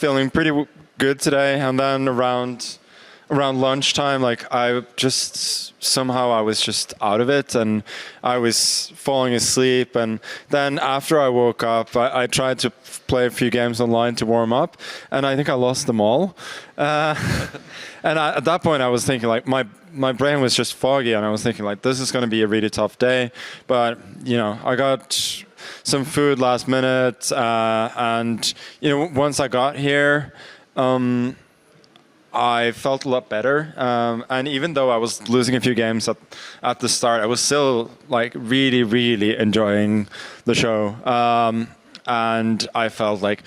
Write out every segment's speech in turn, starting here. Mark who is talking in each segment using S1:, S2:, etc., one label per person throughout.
S1: feeling pretty good today, and then around lunchtime, like I was just out of it, and I was falling asleep. And then after I woke up, I tried to play a few games online to warm up, and I think I lost them all. And at that point, I was thinking like my brain was just foggy, and I was thinking like, this is going to be a really tough day. But I got some food last minute, and once I got here, I felt a lot better. And even though I was losing a few games at the start, I was still like really, really enjoying the show. And I felt like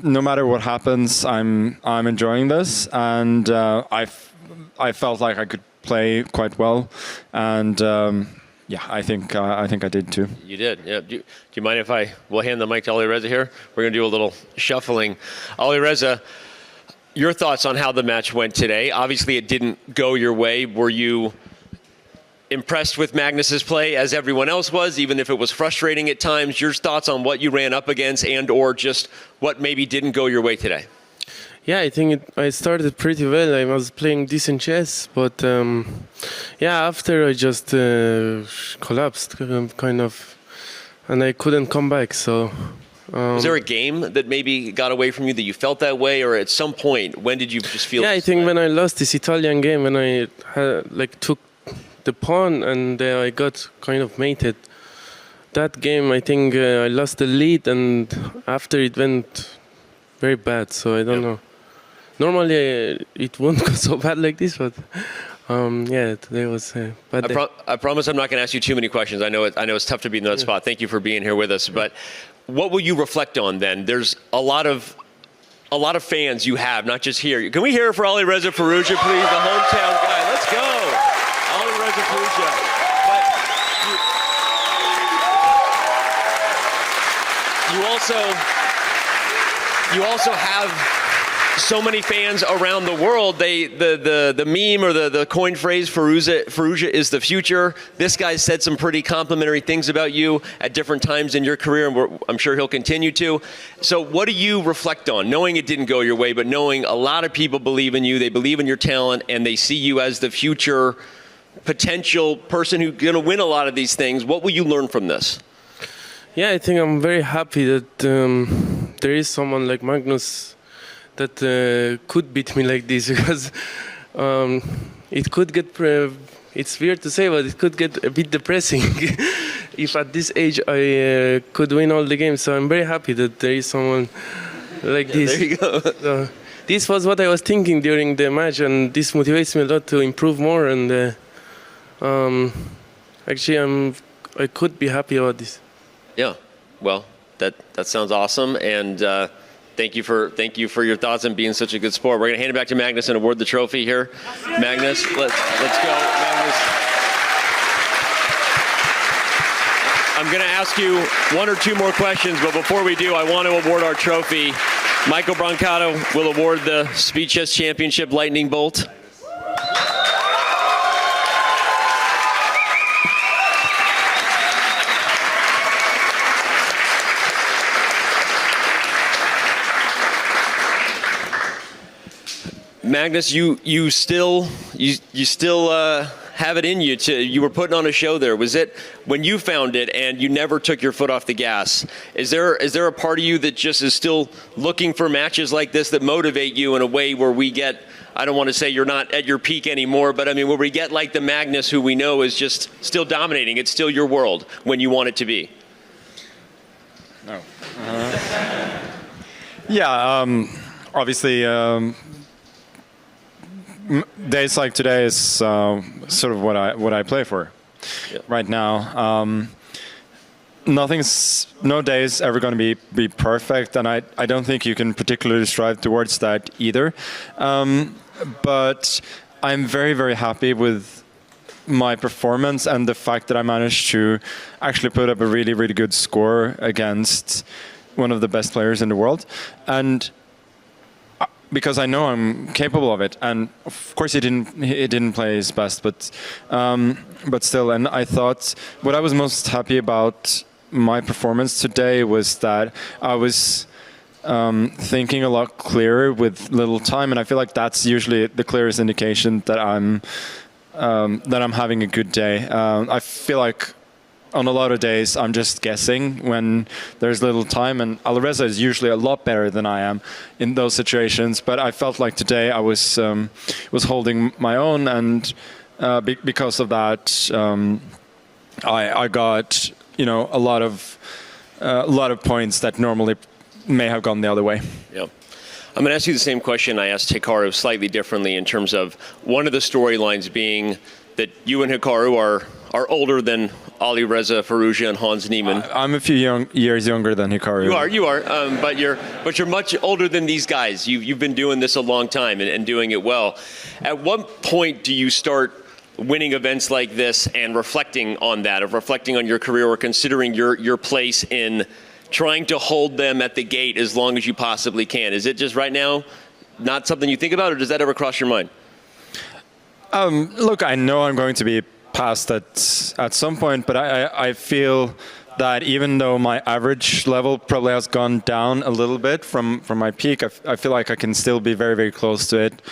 S1: no matter what happens, I'm enjoying this, and I felt like I could play quite well, and yeah, I think I did too.
S2: You did, yeah. Do you mind if we'll hand the mic to Alireza here? We're gonna do a little shuffling. Alireza, your thoughts on how the match went today? Obviously, it didn't go your way. Were you impressed with Magnus's play as everyone else was, even if it was frustrating at times? Your thoughts on what you ran up against and/or just what maybe didn't go your way today?
S3: Yeah, I think I started pretty well. I was playing decent chess, but yeah, after I just collapsed, kind of, and I couldn't come back. So.
S2: Was there a game that maybe got away from you that you felt that way, or at some point, when did you just feel?
S3: Yeah, I think when I lost this Italian game, when I took the pawn and I got kind of mated. That game, I think I lost the lead, and after it went very bad. So I don't know. Normally it won't go so bad like this, but yeah, today was a bad day.
S2: I promise I'm not going to ask you too many questions. I know it's tough to be in that spot. Thank you for being here with us. But what will you reflect on then? There's a lot of fans you have, not just here. Can we hear it for Alireza Firouzja, please, the hometown guy? Let's go, Alireza Firouzja. But you also have so many fans around the world. The meme or the coined phrase, Firouzja is the future. This guy said some pretty complimentary things about you at different times in your career, and I'm sure he'll continue to. So what do you reflect on, knowing it didn't go your way, but knowing a lot of people believe in you, they believe in your talent, and they see you as the future potential person who's going to win a lot of these things? What will you learn from this?
S3: Yeah, I think I'm very happy that there is someone like Magnus that could beat me like this, because it could get, it's weird to say, but it could get a bit depressing if at this age I could win all the games. So I'm very happy that there is someone like this.
S2: There you go.
S3: This was what I was thinking during the match, and this motivates me a lot to improve more. And actually, I could be happy about this.
S2: Yeah, well, that sounds awesome, and thank you for your thoughts and being such a good sport. We're gonna hand it back to Magnus and award the trophy here. Magnus, let's go, Magnus. I'm gonna ask you one or two more questions, but before we do, I want to award our trophy. Michael Brancato will award the Speed Chess Championship Lightning Bolt. Magnus, you still have it in you. You were putting on a show there. Was it when you found it and you never took your foot off the gas? Is there a part of you that just is still looking for matches like this that motivate you in a way where we get, I don't want to say you're not at your peak anymore, but I mean where we get like the Magnus who we know is just still dominating. It's still your world when you want it to be.
S1: No. Yeah. Obviously. Days like today is sort of what I play for right now. No day is ever going to be perfect, and I don't think you can particularly strive towards that either. But I'm very, very happy with my performance and the fact that I managed to actually put up a really, really good score against one of the best players in the world. And because I know I'm capable of it, and of course he didn't play his best, but still. And I thought what I was most happy about my performance today was that I was thinking a lot clearer with little time, and I feel like that's usually the clearest indication that I'm having a good day. I feel like on a lot of days I'm just guessing when there's little time, and Alireza is usually a lot better than I am in those situations. But I felt like today I was holding my own, and because of that, I got a lot of points that normally may have gone the other way.
S2: Yeah. I'm going to ask you the same question I asked Hikaru slightly differently, in terms of one of the storylines being that you and Hikaru are older than Alireza, Firouzja, and Hans Niemann.
S1: I'm a few years younger than Hikaru.
S2: You are, but you're much older than these guys. You've been doing this a long time and doing it well. At what point do you start winning events like this and reflecting on that, of reflecting on your career, or considering your place in trying to hold them at the gate as long as you possibly can? Is it just right now not something you think about, or does that ever cross your mind?
S1: Look, I know I'm going to be past at some point, but I feel that even though my average level probably has gone down a little bit from my peak, I feel like I can still be very, very close to it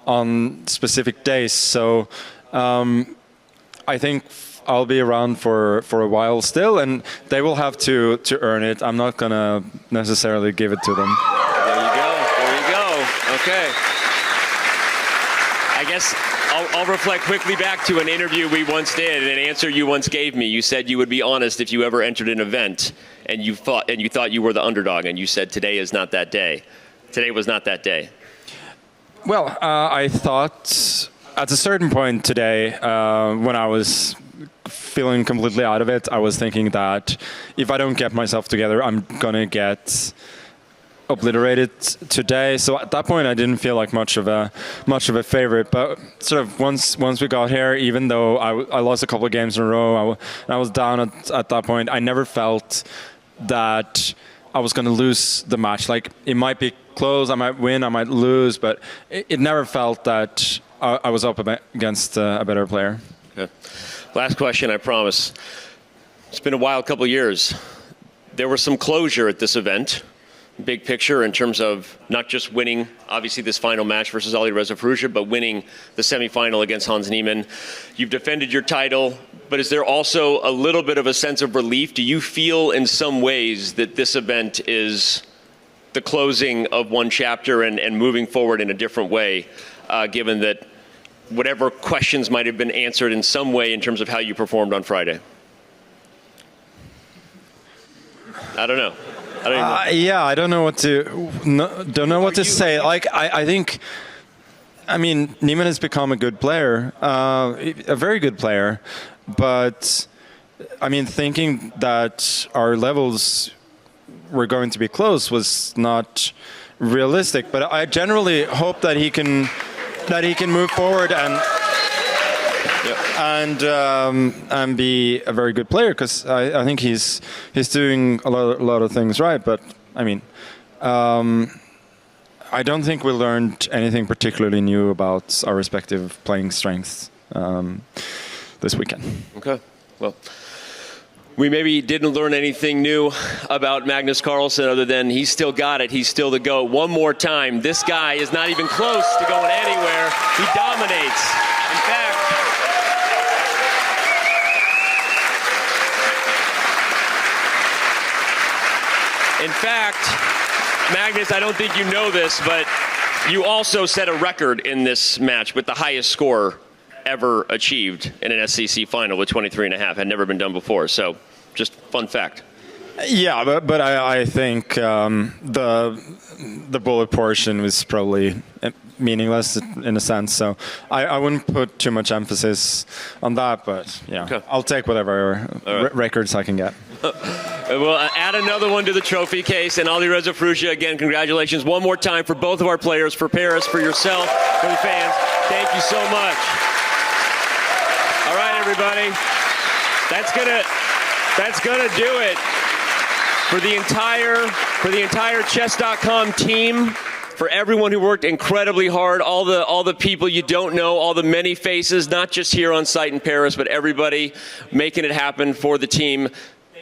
S1: on specific days. So I think I'll be around for a while still, and they will have to earn it. I'm not going to necessarily give it to them.
S2: There you go. Okay. I guess I'll reflect quickly back to an interview we once did, and an answer you once gave me. You said you would be honest if you ever entered an event and you thought you were the underdog, and you said today is not that day. Today was not that day.
S1: Well, I thought at a certain point today, when I was feeling completely out of it, I was thinking that if I don't get myself together, I'm gonna get obliterated today. So at that point, I didn't feel like much of a favorite. But sort of once we got here, even though I lost a couple of games in a row, I was down at that point. I never felt that I was going to lose the match. Like, it might be close, I might win, I might lose, but it never felt that I was up against a better player.
S2: Okay. Last question, I promise. It's been a wild couple of years. There was some closure at this event. Big picture in terms of not just winning, obviously, this final match versus Alireza Firouzja, but winning the semifinal against Hans Niemann. You've defended your title, but is there also a little bit of a sense of relief? Do you feel in some ways that this event is the closing of one chapter and moving forward in a different way, given that whatever questions might have been answered in some way in terms of how you performed on Friday? I don't know.
S1: Yeah, I don't know what to say. Like, I think, I mean, Niemann has become a good player, a very good player. But I mean, thinking that our levels were going to be close was not realistic. But I generally hope that he can move forward and be a very good player, because I think he's doing a lot of things right. But I mean, I don't think we learned anything particularly new about our respective playing strengths this weekend.
S2: Okay, well, we maybe didn't learn anything new about Magnus Carlsen other than he's still got it. He's still the GOAT. One more time, this guy is not even close to going anywhere. He dominates. In fact, Magnus, I don't think you know this, but you also set a record in this match with the highest score ever achieved in an SEC final with 23.5. Had never been done before. So, just fun fact.
S1: Yeah, but I think the bullet portion was probably meaningless in a sense. So I wouldn't put too much emphasis on that. But yeah, okay. I'll take whatever records I can get.
S2: We'll add another one to the trophy case. And Alireza Firouzja, again, congratulations one more time for both of our players, for Paris, for yourself, for the fans. Thank you so much. All right, everybody. That's gonna do it for the entire chess.com team, for everyone who worked incredibly hard, all the people you don't know, all the many faces, not just here on site in Paris, but everybody making it happen for the team.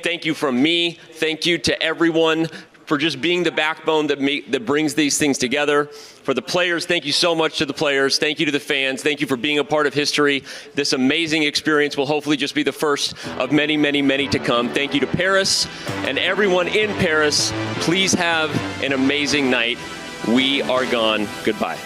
S2: Thank you from me. Thank you to everyone for just being the backbone that brings these things together. For the players, thank you so much to the players. Thank you to the fans. Thank you for being a part of history. This amazing experience will hopefully just be the first of many, many, many to come. Thank you to Paris and everyone in Paris. Please have an amazing night. We are gone. Goodbye.